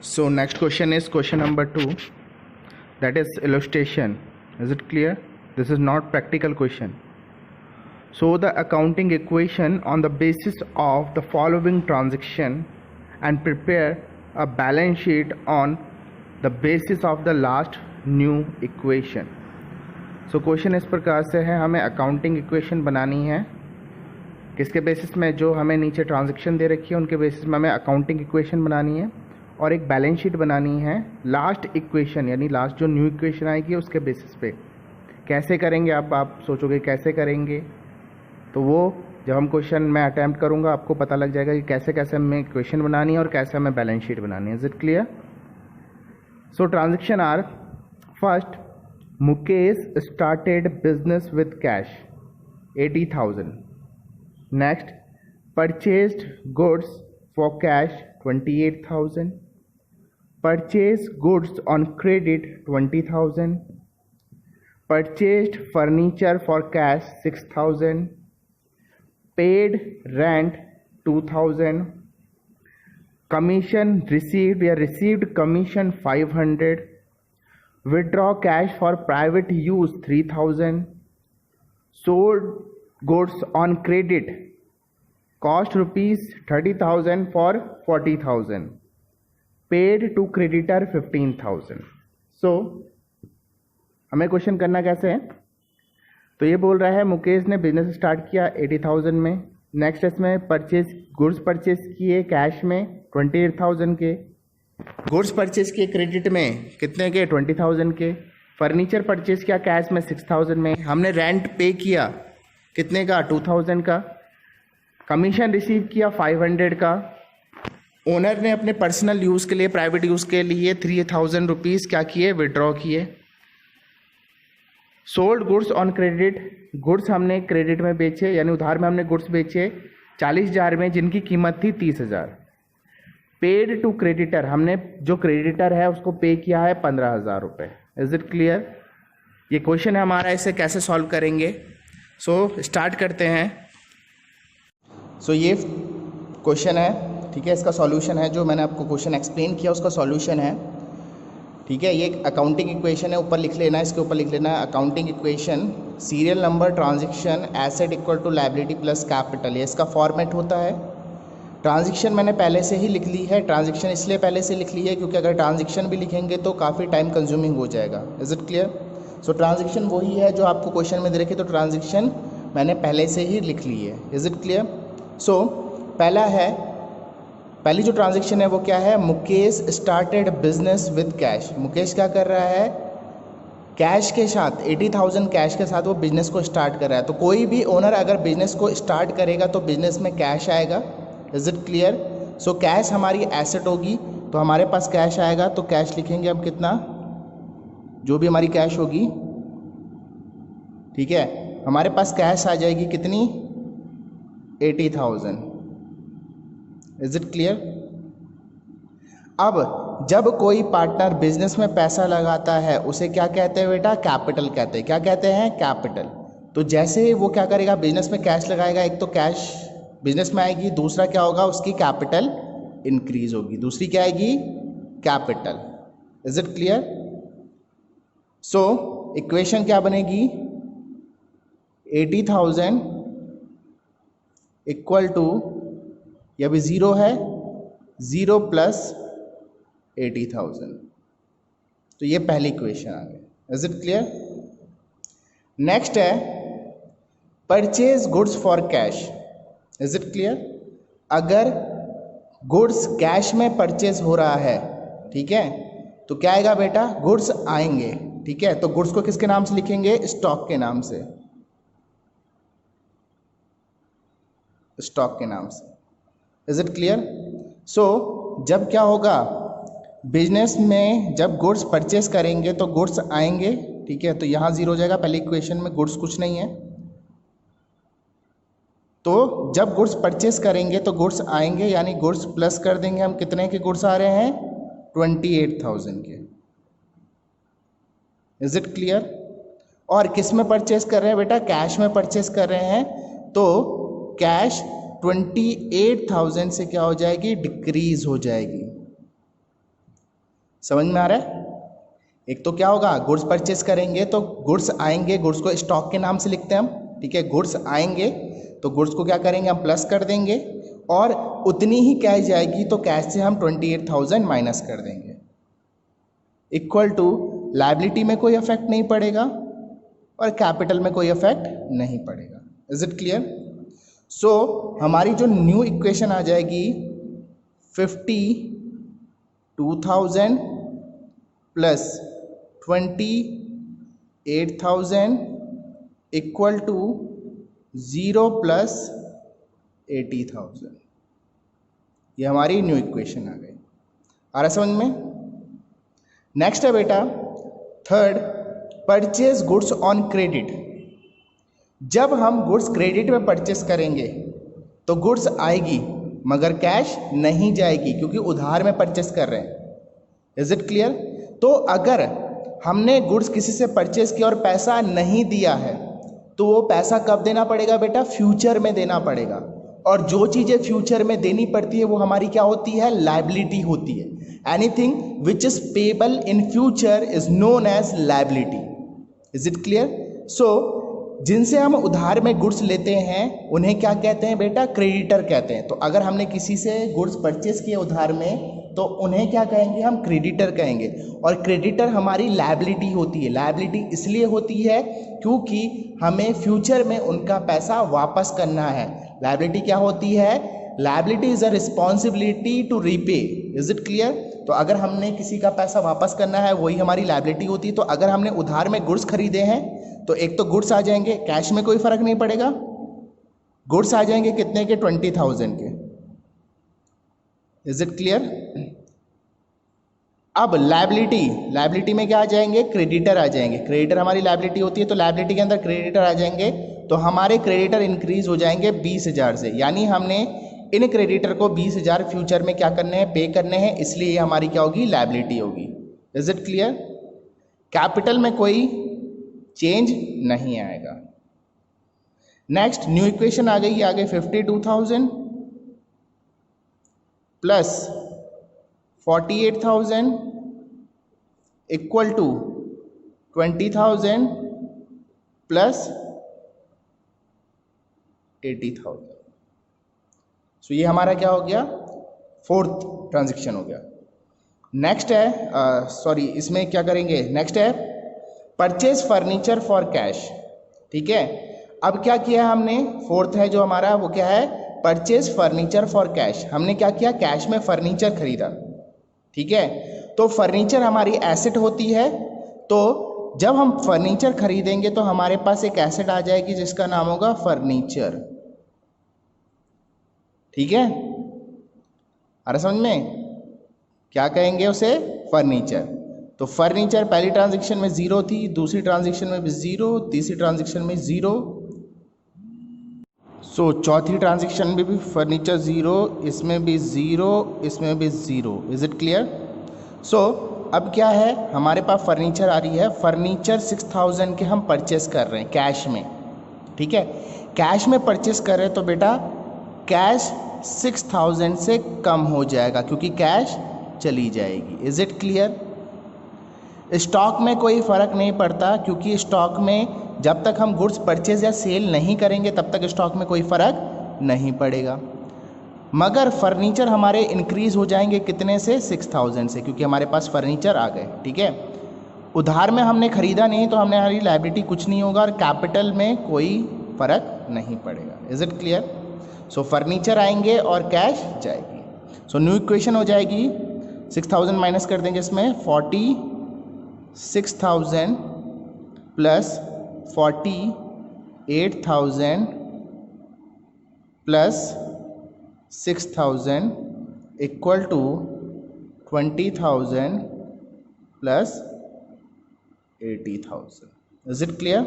So next question is question number 2, that is illustration. Is it clear? This is not practical question. So the accounting equation on the basis of the following transaction and prepare a balance sheet on the basis of the last new equation. So question इस प्रकार से है, हमें accounting equation बनानी है किसके basis में, जो हमें नीचे ट्रांजैक्शन दे रखी है उनके बेसिस में हमें अकाउंटिंग इक्वेशन बनानी है और एक बैलेंस शीट बनानी है लास्ट इक्वेशन यानी लास्ट जो न्यू इक्वेशन आएगी उसके बेसिस पे। कैसे करेंगे आप सोचोगे कैसे करेंगे, तो वो जब हम क्वेश्चन मैं अटैम्प्ट करूँगा आपको पता लग जाएगा कि कैसे कैसे हमें इक्वेशन बनानी है और कैसे हमें बैलेंस शीट बनानी है। Is it clear? So transaction are, first Mukesh started business with cash 80,000. Next purchased goods for cash 28,000. Purchase goods on credit 20,000. Purchased furniture for cash 6,000. Paid rent 2,000. Commission received या received commission 500. Withdraw cash for private use 3,000. Sold goods on credit cost ₹30,000 for 40,000. Paid to creditor 15,000. So हमें question करना कैसे है, तो ये बोल रहा है मुकेश ने बिजनेस स्टार्ट किया 80,000 में. नेक्स्ट इसमें गुड्स परचेज किए कैश में 28,000 के. गुड्स परचेज किए क्रेडिट में कितने के, 20,000 के. फर्नीचर परचेज किया कैश में 6,000 में. हमने रेंट पे किया कितने का, 2,000 का. कमीशन रिसीव किया 500 का. ओनर ने अपने पर्सनल यूज़ के लिए, प्राइवेट यूज़ के लिए 3,000 रुपीज़ क्या किए, विड्रॉ किए. Sold goods on credit, goods हमने क्रेडिट में बेचे यानी उधार में हमने गुड्स बेचे 40,000 में जिनकी कीमत थी 30,000. पेड टू क्रेडिटर, हमने जो क्रेडिटर है उसको पे किया है 15,000 रुपये. Is it clear? ये क्वेश्चन है हमारा, इसे कैसे सॉल्व करेंगे. सो स्टार्ट करते हैं. सो ये क्वेश्चन है, ठीक है. इसका सॉल्यूशन है, जो मैंने आपको क्वेश्चन एक्सप्लेन किया उसका सॉल्यूशन है, ठीक है. ये अकाउंटिंग इक्वेशन है, ऊपर लिख लेना है, इसके ऊपर लिख लेना है accounting equation, serial number, transaction, asset equal to liability plus capital. ये इसका फॉर्मेट होता है. ट्रांजैक्शन मैंने पहले से ही लिख ली है. ट्रांजैक्शन इसलिए पहले से लिख ली है क्योंकि अगर ट्रांजैक्शन भी लिखेंगे तो काफ़ी टाइम कंज्यूमिंग हो जाएगा. Is it clear? So transaction वही है जो आपको क्वेश्चन में दे रखी, तो ट्रांजैक्शन मैंने पहले से ही लिख ली है. Is it clear? सो पहली जो ट्रांजैक्शन है वो क्या है, Mukesh started business with cash. Mukesh क्या कर रहा है, कैश के साथ 80,000 कैश के साथ वो बिजनेस को स्टार्ट कर रहा है. तो कोई भी ओनर अगर बिजनेस को स्टार्ट करेगा तो बिजनेस में कैश आएगा. Is it clear? So cash हमारी एसेट होगी, तो हमारे पास कैश आएगा, तो कैश लिखेंगे अब कितना, जो भी हमारी कैश होगी, ठीक है. हमारे पास कैश आ जाएगी कितनी, 80,000. Is it clear? अब जब कोई पार्टनर बिजनेस में पैसा लगाता है उसे क्या कहते हैं बेटा, कैपिटल कहते हैं. क्या कहते हैं, कैपिटल. तो जैसे ही वो क्या करेगा, बिजनेस में कैश लगाएगा, एक तो कैश बिजनेस में आएगी, दूसरा क्या होगा, उसकी कैपिटल इंक्रीज होगी. दूसरी क्या आएगी, capital. Is it clear? So equation क्या बनेगी, 80,000 इक्वल टू, ये भी 0 है, 0 प्लस 80,000. तो ये पहली इक्वेशन आ गई. Is it clear? नेक्स्ट है purchase goods for cash. Is it clear? अगर गुड्स कैश में परचेज हो रहा है, ठीक है, तो क्या आएगा बेटा, गुड्स आएंगे, ठीक है. तो गुड्स को किसके नाम से लिखेंगे, स्टॉक के नाम से, स्टॉक के नाम से. Is it clear? सो जब क्या होगा, बिजनेस में जब गुड्स परचेस करेंगे तो गुड्स आएंगे, ठीक है. तो यहाँ 0 हो जाएगा, पहली इक्वेशन में गुड्स कुछ नहीं है. तो जब गुड्स परचेस करेंगे तो गुड्स आएंगे, यानी गुड्स प्लस कर देंगे हम, कितने के गुड्स आ रहे हैं, 28,000 के. Is it clear? और किस में परचेस कर रहे हैं बेटा, कैश में परचेस कर रहे हैं, तो कैश 28,000 से क्या हो जाएगी, डिक्रीज हो जाएगी. समझ में आ रहा है? एक तो क्या होगा, गुड्स परचेस करेंगे तो गुड्स आएंगे, गुड्स को स्टॉक के नाम से लिखते हैं हम, ठीक है। गुड्स आएंगे तो गुड्स को क्या करेंगे हम, प्लस कर देंगे, और उतनी ही कैश जाएगी तो कैश से हम 28,000 माइनस कर देंगे, इक्वल टू लायबिलिटी में कोई इफेक्ट नहीं पड़ेगा और कैपिटल में कोई इफेक्ट नहीं पड़ेगा। Is it clear? सो हमारी जो न्यू इक्वेशन आ जाएगी 52,000 प्लस 28,000 इक्वल टू 0 प्लस 80,000। ये हमारी न्यू इक्वेशन आ गई। आ रहा समझ में? नेक्स्ट है बेटा third, purchase goods on credit. जब हम गुड्स क्रेडिट में परचेस करेंगे तो गुड्स आएगी मगर कैश नहीं जाएगी, क्योंकि उधार में परचेस कर रहे हैं। Is it clear? तो अगर हमने गुड्स किसी से परचेस किया और पैसा नहीं दिया है तो वो पैसा कब देना पड़ेगा बेटा? फ्यूचर में देना पड़ेगा। और जो चीज़ें फ्यूचर में देनी पड़ती है वो हमारी क्या होती है? लायबिलिटी होती है। Anything which is payable in future is known as liability. Is it clear? So जिनसे हम उधार में गुड्स लेते हैं उन्हें क्या कहते हैं बेटा? क्रेडिटर कहते हैं। तो अगर हमने किसी से गुड्स परचेस किए उधार में तो उन्हें क्या कहेंगे हम? क्रेडिटर कहेंगे। और क्रेडिटर हमारी लायबिलिटी होती है। लायबिलिटी इसलिए होती है क्योंकि हमें फ्यूचर में उनका पैसा वापस करना है। लायबिलिटी क्या होती है? Liability is a responsibility to repay. Is it clear? तो अगर हमने किसी का पैसा वापस करना है वही हमारी लायबिलिटी होती है। तो अगर हमने उधार में गुड्स खरीदे हैं तो एक तो गुड्स आ जाएंगे, कैश में कोई फर्क नहीं पड़ेगा। गुड्स आ जाएंगे कितने के? 20,000 के। Is it clear? अब लायबिलिटी में क्या आ जाएंगे? क्रेडिटर आ जाएंगे। क्रेडिटर हमारी लायबिलिटी होती है तो लायबिलिटी के अंदर क्रेडिटर आ जाएंगे। तो हमारे क्रेडिटर इंक्रीज हो जाएंगे 20,000 से, यानी हमने इन क्रेडिटर को 20,000 फ्यूचर में क्या करने हैं? पे करने हैं, इसलिए ये हमारी क्या होगी? लायबिलिटी होगी। Is it clear? कैपिटल में कोई चेंज नहीं आएगा। नेक्स्ट न्यू इक्वेशन आ गई, आगे 52,000 प्लस 48,000 इक्वल टू 20,000 प्लस 80,000। सो ये हमारा क्या हो गया? फोर्थ ट्रांजैक्शन हो गया। नेक्स्ट है इसमें क्या करेंगे? नेक्स्ट है परचेज फर्नीचर फॉर कैश। ठीक है, अब क्या किया हमने? फोर्थ है जो हमारा, वो क्या है? Purchase furniture for cash. हमने क्या किया? कैश में फर्नीचर खरीदा। ठीक है, तो फर्नीचर हमारी एसेट होती है। तो जब हम फर्नीचर खरीदेंगे तो हमारे पास एक एसेट आ जाएगी जिसका नाम होगा फर्नीचर। ठीक है, अरे समझ में? क्या कहेंगे उसे? फर्नीचर। तो फर्नीचर पहली ट्रांजैक्शन में 0 थी, दूसरी ट्रांजैक्शन में भी 0, तीसरी ट्रांजैक्शन में 0। सो चौथी ट्रांजैक्शन में भी फर्नीचर 0, इसमें भी 0, इसमें भी 0। Is it clear? सो अब क्या है, हमारे पास फर्नीचर आ रही है। फर्नीचर 6,000 के हम परचेस कर रहे हैं कैश में। ठीक है, कैश में परचेस कर रहे हैं तो बेटा कैश 6,000 से कम हो जाएगा क्योंकि कैश चली जाएगी। Is it clear? स्टॉक में कोई फ़र्क नहीं पड़ता क्योंकि स्टॉक में जब तक हम गुड्स परचेज या सेल नहीं करेंगे तब तक स्टॉक में कोई फ़र्क नहीं पड़ेगा। मगर फर्नीचर हमारे इंक्रीज़ हो जाएंगे कितने से? 6,000 से, क्योंकि हमारे पास फर्नीचर आ गए। ठीक है, उधार में हमने ख़रीदा नहीं तो हमने हमारी लायबिलिटी कुछ नहीं होगा और कैपिटल में कोई फ़र्क नहीं पड़ेगा। Is it clear? So furniture आएंगे और कैश जाएगी। सो न्यू इक्वेशन हो जाएगी, 6,000 माइनस कर देंगे इसमें, 46,000 plus 48,000 plus 6,000 equal to 20,000 plus 80,000। Is it clear?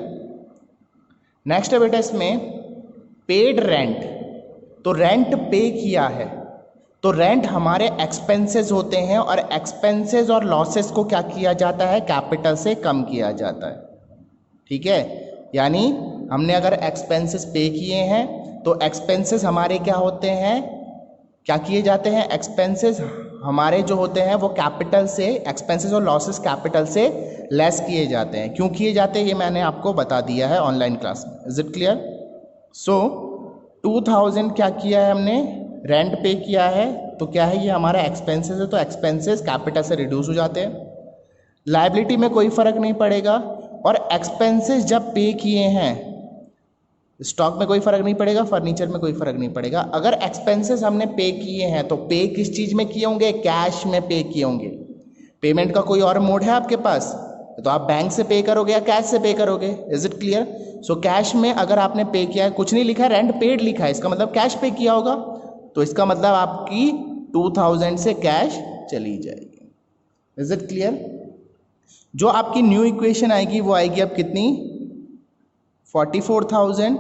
Next है बेटा इसमें पेड रेंट। तो रेंट पे किया है तो रेंट हमारे एक्सपेंसेस होते हैं और एक्सपेंसेस और लॉसेस को क्या किया जाता है? कैपिटल से कम किया जाता है। ठीक है, यानी हमने अगर एक्सपेंसेस पे किए हैं तो एक्सपेंसेस हमारे क्या होते हैं? क्या किए जाते हैं? एक्सपेंसेस हमारे जो होते हैं वो कैपिटल से, एक्सपेंसेस और लॉसेस कैपिटल से लेस किए जाते हैं। क्यों किए जाते हैं ये मैंने आपको बता दिया है ऑनलाइन क्लास में। Is it clear? सो 2000 क्या किया है हमने, रेंट पे किया है, तो क्या है ये हमारा एक्सपेंसेस है, तो एक्सपेंसेस कैपिटल से रिड्यूस हो जाते हैं। लायबिलिटी में कोई फर्क नहीं पड़ेगा, और एक्सपेंसेस जब पे किए हैं, स्टॉक में कोई फर्क नहीं पड़ेगा, फर्नीचर में कोई फर्क नहीं पड़ेगा। अगर एक्सपेंसेस हमने पे किए हैं तो पे किस चीज में किए होंगे, कैश में पे किए होंगे। पेमेंट का कोई और मोड है आपके पास, तो आप बैंक से पे करोगे या कैश से पे करोगे। Is it clear? So cash में अगर आपने पे किया है, कुछ नहीं लिखा है, रेंट पेड लिखा है, इसका मतलब कैश पे किया होगा, तो इसका मतलब आपकी 2000 से कैश चली जाएगी। Is it clear? जो आपकी न्यू इक्वेशन आएगी वो आएगी अब कितनी, 44,000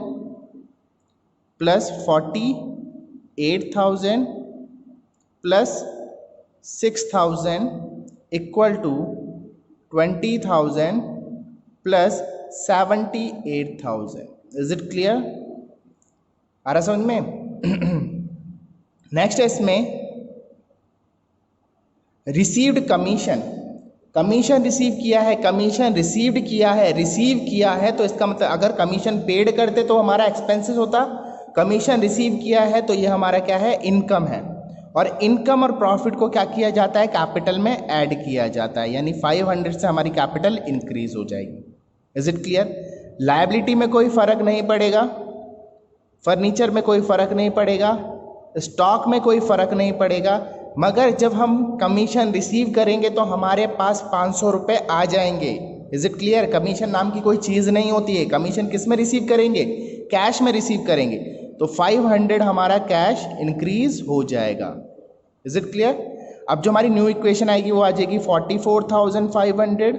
plus 48,000 plus 6,000 equal to 20,000 plus 78,000। Is it clear? आ रहा समझ में? नेक्स्ट है इसमें रिसीव्ड कमीशन। कमीशन रिसीव किया है, कमीशन रिसीव्ड किया है, रिसीव किया है, तो इसका मतलब अगर कमीशन पेड करते तो हमारा एक्सपेंसेस होता, कमीशन रिसीव किया है तो ये हमारा क्या है, इनकम है। और इनकम और प्रॉफिट को क्या किया जाता है, कैपिटल में ऐड किया जाता है, यानी 500 से हमारी कैपिटल इंक्रीज हो जाएगी। Is it clear? लायबिलिटी में कोई फर्क नहीं पड़ेगा, फर्नीचर में कोई फर्क नहीं पड़ेगा, स्टॉक में कोई फर्क नहीं पड़ेगा, मगर जब हम कमीशन रिसीव करेंगे तो हमारे पास 500 रुपये आ जाएंगे। Is it clear? कमीशन नाम की कोई चीज़ नहीं होती है। कमीशन किस में रिसीव करेंगे, कैश में रिसीव करेंगे, तो 500 हमारा कैश इंक्रीज हो जाएगा। Is it clear? अब जो हमारी न्यू इक्वेशन आएगी वो आ जाएगी 44,500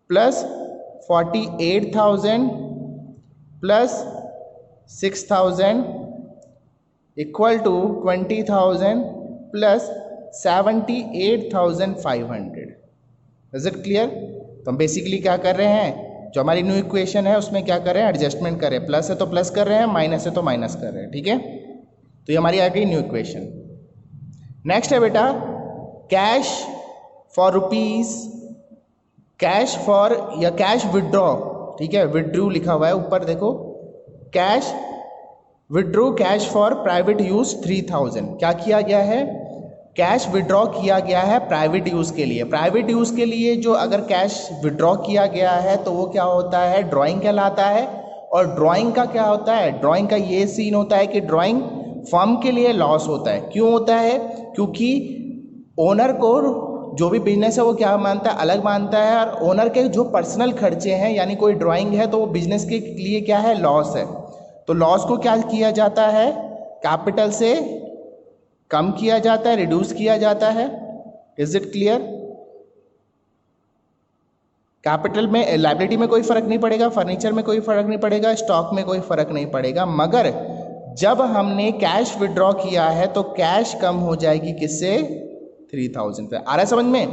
plus 48,000 plus 6,000 equal to 20,000 plus 78,500। Is it clear? तो हम बेसिकली क्या कर रहे हैं, जो हमारी न्यू इक्वेशन है उसमें क्या कर रहे हैं, एडजस्टमेंट कर रहे हैं, प्लस है तो प्लस कर रहे हैं, माइनस है तो माइनस कर रहे हैं। ठीक है, तो ये हमारी आ गई न्यू इक्वेशन। नेक्स्ट है बेटा cash for rupees, cash for या कैश विड्रॉ। ठीक है, विड्रू लिखा हुआ है ऊपर देखो, cash withdrew cash for private use 3,000। क्या किया गया है, कैश विड्रॉ किया गया है प्राइवेट यूज के लिए। प्राइवेट यूज के लिए जो अगर कैश विड्रॉ किया गया है तो वो क्या होता है, ड्राइंग कहलाता है। और ड्राइंग का क्या होता है, ड्राइंग का ये सीन होता है कि ड्राइंग फर्म के लिए लॉस होता है। क्यों होता है, क्योंकि ओनर को जो भी बिजनेस है वो क्या मानता है, अलग मानता है, और ओनर के जो पर्सनल खर्चे हैं, यानी कोई ड्राइंग है तो वो बिजनेस के लिए क्या है, लॉस है। तो लॉस को क्या किया जाता है, कैपिटल से कम किया जाता है, रिड्यूस किया जाता है। Is it clear? कैपिटल में, लायबिलिटी में कोई फर्क नहीं पड़ेगा, फर्नीचर में कोई फर्क नहीं पड़ेगा, स्टॉक में कोई फर्क नहीं पड़ेगा, मगर जब हमने कैश विड्रॉ किया है तो कैश कम हो जाएगी किससे, 3,000 पे। आ रहा है समझ में?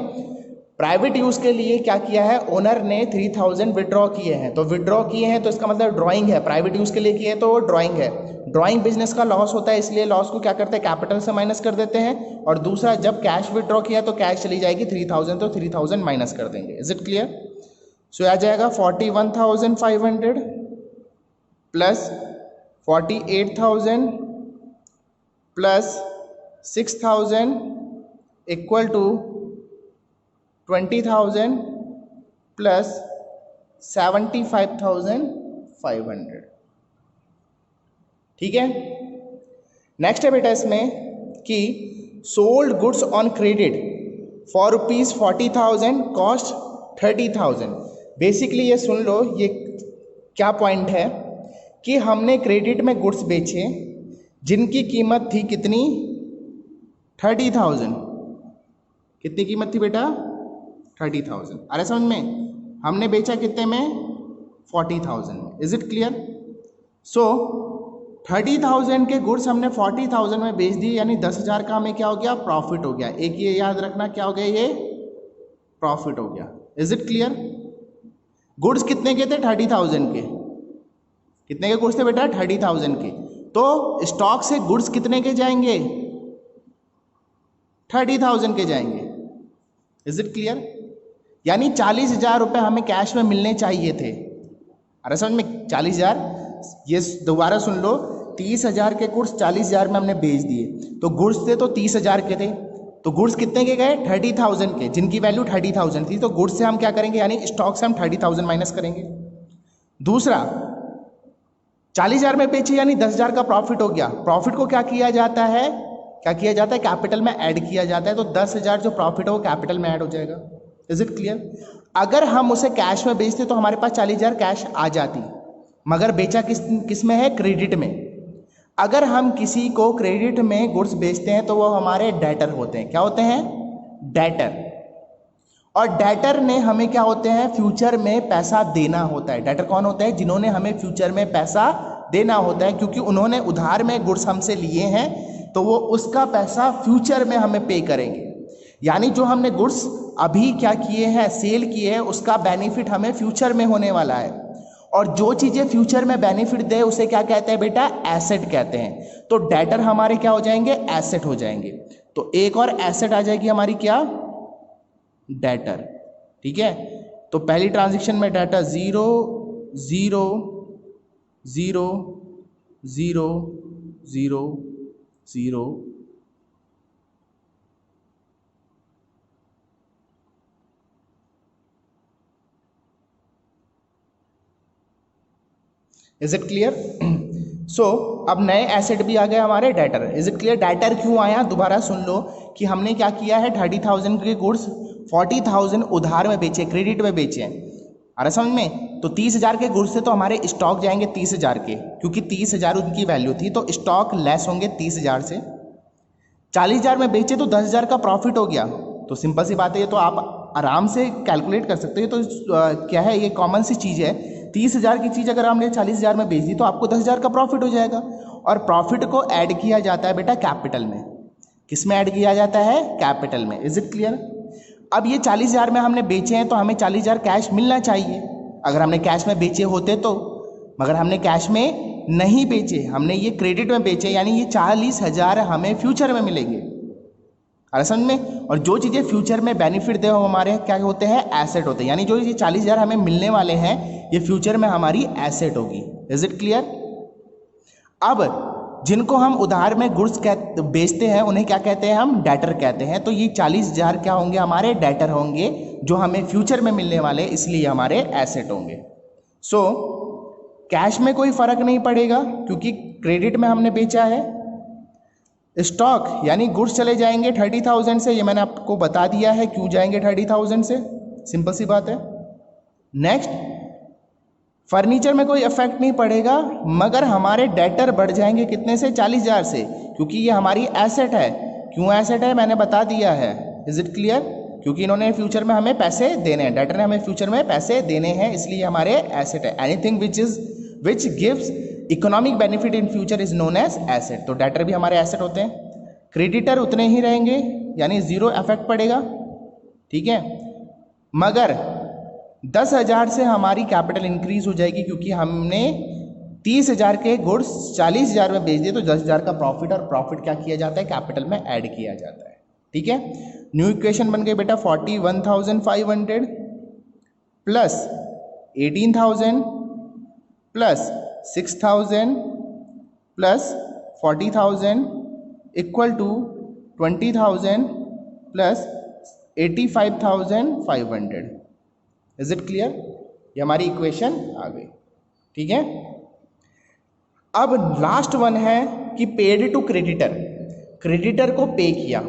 प्राइवेट यूज के लिए क्या किया है, ओनर ने 3,000 विड्रॉ किए हैं, तो विड्रॉ किए हैं तो इसका मतलब ड्राइंग है। प्राइवेट यूज के लिए किए तो ड्राइंग है, ड्राइंग बिजनेस का लॉस होता है, इसलिए लॉस को क्या करते हैं, कैपिटल से माइनस कर देते हैं। और दूसरा, जब कैश विड्रॉ किया तो कैश चली जाएगी 3,000, तो 3,000 माइनस कर देंगे। Is it clear? सो आ जाएगा 41,500 plus 48,000 plus 6,000 equal to 20,000 plus 75,500। ठीक है, नेक्स्ट है बेटा इसमें कि sold goods on credit for rupees 40,000 cost 30,000। Basically ये सुन लो, ये क्या पॉइंट है कि हमने क्रेडिट में गुड्स बेचे जिनकी कीमत थी कितनी, 30,000। कितनी कीमत थी बेटा, 30,000। अरे समझ में, हमने बेचा कितने में, 40,000 में। Is it clear? सो 30,000 के गुड्स हमने 40,000 में बेच दिए, यानी 10,000 का हमें क्या हो गया, प्रॉफिट हो गया। एक ये याद रखना, क्या हो गया, ये प्रॉफिट हो गया। Is it clear? गुड्स कितने के थे, 30,000 के। कितने के गुड्स थे बेटा, 30,000 के। तो स्टॉक से गुड्स कितने के जाएंगे, 30,000 के जाएंगे। Is it clear? यानी 40,000 रुपये हमें कैश में मिलने चाहिए थे। अरे समझ में 40,000, ये दोबारा सुन लो, 30,000 के गुड्स 40,000 में हमने बेच दिए, तो गुड्स थे तो 30,000 के थे, तो गुड्स कितने के गए? 30,000 के, जिनकी वैल्यू 30,000 थी। तो गुड्स से हम क्या करेंगे, यानी स्टॉक से हम 30,000 माइनस करेंगे। दूसरा, 40,000 में बेचे यानी 10,000 का प्रॉफिट हो गया। प्रॉफिट को क्या किया जाता है, कैपिटल में ऐड किया जाता है। तो 10,000 जो प्रॉफिट है वो कैपिटल में ऐड हो जाएगा। Is it clear? अगर हम उसे कैश में बेचते तो हमारे पास 40,000 कैश आ जाती, मगर बेचा किस में है? क्रेडिट में। अगर हम किसी को क्रेडिट में गुड्स बेचते हैं तो वो हमारे डेटर होते हैं। क्या होते हैं? डेटर। और डेटर ने हमें क्या होते हैं? फ्यूचर में पैसा देना होता है। डेटर कौन होता है? जिन्होंने हमें फ्यूचर में पैसा देना होता है, क्योंकि उन्होंने उधार में गुड्स हमसे लिए हैं, तो वो उसका पैसा फ्यूचर में हमें पे करेंगे। यानी जो हमने गुड्स अभी क्या किए हैं, सेल किए हैं, उसका बेनिफिट हमें फ्यूचर में होने वाला है। और जो चीज़ें फ्यूचर में बेनिफिट दे उसे क्या कहते हैं बेटा? एसेट कहते हैं। तो डेटर हमारे क्या हो जाएंगे? एसेट हो जाएंगे। तो एक और एसेट आ जाएगी हमारी, क्या? डेटर। ठीक है, तो पहली ट्रांजैक्शन में डेटर 0 0 0 0 0 0 इज इट क्लियर? सो अब नए एसेट भी आ गए हमारे, debtor. Is it clear? Debtor क्यों आया, दोबारा सुन लो कि हमने क्या किया है, 30,000 के गुड्स 40,000 उधार में बेचे, क्रेडिट में बेचे हैं। अरे समझ में? तो 30,000 के गुड्स से तो हमारे स्टॉक जाएंगे 30,000 के, क्योंकि 30,000 उनकी वैल्यू थी, तो स्टॉक लेस होंगे 30,000 से। 40,000 में बेचे तो 10,000 का प्रॉफिट हो गया। तो सिंपल सी बात है, ये तो आप आराम से कैलकुलेट कर सकते हो। तो क्या है, ये कॉमन सी चीज़ है। 30,000 की चीज़ अगर हमने 40,000 में बेच दी तो आपको 10,000 का प्रॉफिट हो जाएगा। और प्रॉफिट को ऐड किया जाता है बेटा कैपिटल में। किस में ऐड किया जाता है? कैपिटल में। Is it clear? अब ये 40,000 में हमने बेचे हैं तो हमें 40,000 कैश मिलना चाहिए, अगर हमने कैश में बेचे होते तो। मगर हमने कैश में नहीं बेचे, हमने ये क्रेडिट में बेचे, यानी ये 40,000 हमें फ्यूचर में मिलेंगे। अरे समझ में? और जो चीज़ें फ्यूचर में बेनिफिट दे वो हमारे क्या होते हैं? एसेट होते हैं। यानी जो ये 40,000 हमें मिलने वाले हैं ये फ्यूचर में हमारी एसेट होगी। Is it clear? अब जिनको हम उधार में गुड्स बेचते हैं उन्हें क्या कहते हैं? हम डेटर कहते हैं। तो ये 40,000 क्या होंगे? हमारे डेटर होंगे, जो हमें फ्यूचर में मिलने वाले, इसलिए हमारे एसेट होंगे। सो कैश में कोई फर्क नहीं पड़ेगा क्योंकि क्रेडिट में हमने बेचा है। स्टॉक यानी गुड्स चले जाएंगे 30,000 से, ये मैंने आपको बता दिया है क्यों जाएंगे 30,000 से, सिंपल सी बात है। नेक्स्ट, फर्नीचर में कोई इफेक्ट नहीं पड़ेगा, मगर हमारे डेटर बढ़ जाएंगे कितने से? 40,000 से, क्योंकि ये हमारी एसेट है। क्यों एसेट है मैंने बता दिया है। Is it clear? क्योंकि इन्होंने फ्यूचर में हमें पैसे देने हैं, डेटर ने हमें फ्यूचर में पैसे देने हैं, इसलिए हमारे एसेट है। Anything which gives economic benefit in future is known as asset. तो डेटर भी हमारे एसेट होते हैं। क्रेडिटर उतने ही रहेंगे, यानी 0 इफेक्ट पड़ेगा। ठीक है, मगर 10,000 से हमारी कैपिटल इंक्रीज हो जाएगी, क्योंकि हमने 30,000 के गुड्स 40,000 में बेच दिए, तो 10,000 का प्रॉफिट, और प्रॉफिट क्या किया जाता है? कैपिटल में ऐड किया जाता है। ठीक है, न्यू इक्वेशन बन गई बेटा 41,500 plus 18,000 plus 6,000 plus 40,000 equal to 20,000 plus 85,500। Is it clear? ये हमारी इक्वेशन आ गई। ठीक है, अब लास्ट वन है कि पेड टू क्रेडिटर, क्रेडिटर को पे किया।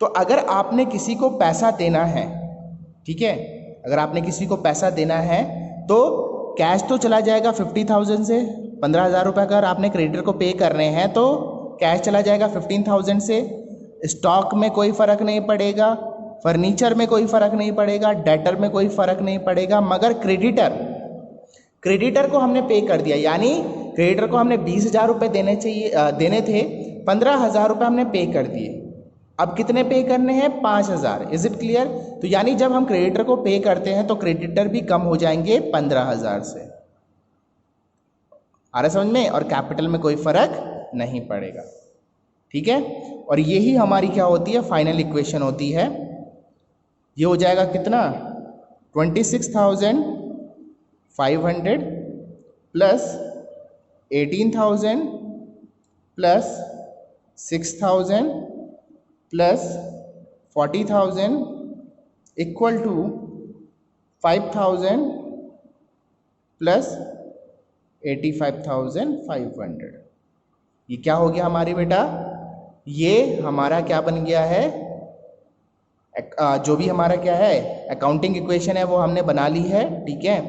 तो अगर आपने किसी को पैसा देना है, ठीक है, अगर आपने किसी को पैसा देना है तो कैश तो चला जाएगा 50,000 से, 15,000 रुपये अगर आपने क्रेडिटर को पे कर रहे हैं तो कैश चला जाएगा 15,000 से। स्टॉक में कोई फ़र्क नहीं पड़ेगा, फर्नीचर में कोई फ़र्क नहीं पड़ेगा, डेटर में कोई फ़र्क नहीं पड़ेगा, मगर क्रेडिटर को हमने पे कर दिया। यानी क्रेडिटर को हमने 20,000 रुपये देने थे, 15,000 रुपये हमने पे कर दिए। अब कितने पे करने हैं? 5,000। Is it clear? तो यानी जब हम क्रेडिटर को पे करते हैं तो क्रेडिटर भी कम हो जाएंगे 15,000 से। आ रहा समझ में? और कैपिटल में कोई फर्क नहीं पड़ेगा। ठीक है। और यही हमारी क्या होती है, फाइनल इक्वेशन होती है। ये हो जाएगा कितना, 26,500 plus 18,000 plus 6,000 plus 40,000 equal to 5,000 plus 85,500। ये क्या हो गया हमारी बेटा, ये हमारा क्या बन गया है, जो भी हमारा क्या है अकाउंटिंग इक्वेशन है वो हमने बना ली है। ठीक है,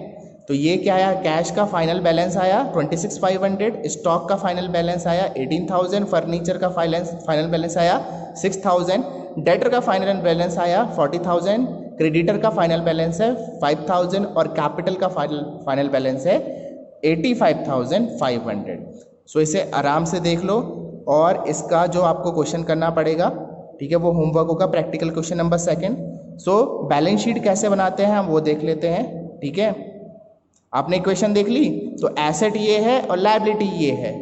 तो ये क्या आया, कैश का फाइनल बैलेंस आया 26,500, स्टॉक का फाइनल बैलेंस आया 18,000, फर्नीचर का फाइनल बैलेंस आया 6,000, डेटर का फाइनल बैलेंस आया 40,000, क्रेडिटर का फाइनल बैलेंस है 5,000 और कैपिटल का फाइनल बैलेंस है 85,500। सो इसे आराम से देख लो और इसका जो आपको क्वेश्चन करना पड़ेगा, ठीक है, वो होमवर्क होगा practical question number 2। So balance sheet कैसे बनाते हैं हम वो देख लेते हैं। ठीक है, आपने इक्वेशन देख ली, तो एसेट ये है और लायबिलिटी ये है,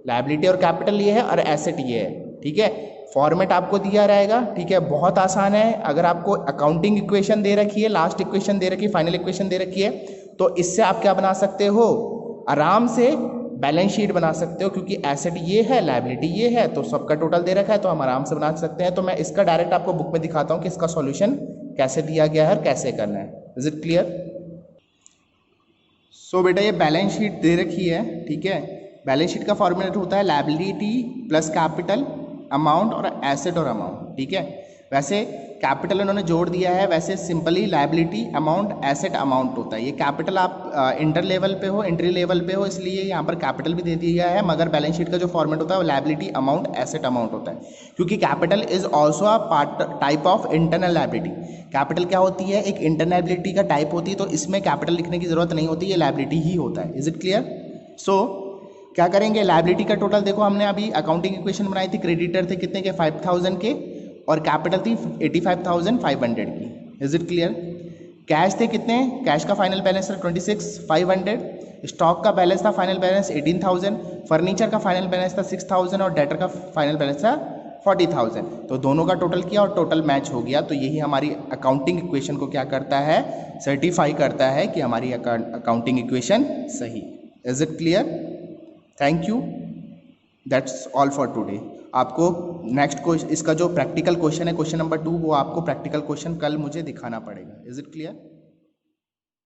लायबिलिटी और कैपिटल ये है और एसेट ये है। ठीक है, फॉर्मेट आपको दिया रहेगा। ठीक है, बहुत आसान है। अगर आपको अकाउंटिंग इक्वेशन दे रखी है, लास्ट इक्वेशन दे रखी है, फाइनल इक्वेशन दे रखी है, तो इससे आप क्या बना सकते हो, आराम से बैलेंस शीट बना सकते हो, क्योंकि एसेट ये है, लायबिलिटी ये है, तो सबका टोटल दे रखा है, तो हम आराम से बना सकते हैं। तो मैं इसका डायरेक्ट आपको बुक में दिखाता हूँ कि इसका सॉल्यूशन कैसे दिया गया है और कैसे करना है। Is it clear? सो बेटा ये बैलेंस शीट दे रखी है। ठीक है, बैलेंस शीट का फॉर्मूला होता है लायबिलिटी प्लस कैपिटल, अमाउंट और एसेट और अमाउंट। ठीक है, वैसे कैपिटल इन्होंने जोड़ दिया है, वैसे simply liability amount asset amount होता है। ये कैपिटल आप इंटर लेवल पे हो, एंट्री लेवल पे हो, इसलिए यहाँ पर कैपिटल भी दे दिया है, मगर बैलेंस शीट का जो फॉर्मेट होता है वो लायबिलिटी अमाउंट एसेट अमाउंट होता है, क्योंकि capital is also a part type of internal liability. Capital क्या होती है, एक इंटरनल लायबिलिटी का टाइप होती है, तो इसमें कैपिटल लिखने की जरूरत नहीं होती, ये लायबिलिटी ही होता है। Is it clear? सो क्या करेंगे, लायबिलिटी का टोटल देखो, हमने अभी अकाउंटिंग इक्वेशन बनाई थी, क्रेडिटर थे कितने के 5,000 के और कैपिटल थी 85,500 की। Is it clear? कैश थे कितने, कैश का फाइनल बैलेंस था 26,500, स्टॉक का बैलेंस था फाइनल बैलेंस 18,000, फर्नीचर का फाइनल बैलेंस था 6,000 और डेटर का फाइनल बैलेंस था 40,000। तो दोनों का टोटल किया और टोटल मैच हो गया। तो यही हमारी अकाउंटिंग इक्वेशन को क्या करता है, सर्टिफाई करता है कि हमारी अकाउंटिंग इक्वेशन सही। Is it clear? Thank you, that's all for today. आपको नेक्स्ट क्वेश्चन, इसका जो प्रैक्टिकल क्वेश्चन है क्वेश्चन नंबर 2, वो आपको प्रैक्टिकल क्वेश्चन कल मुझे दिखाना पड़ेगा। Is it clear?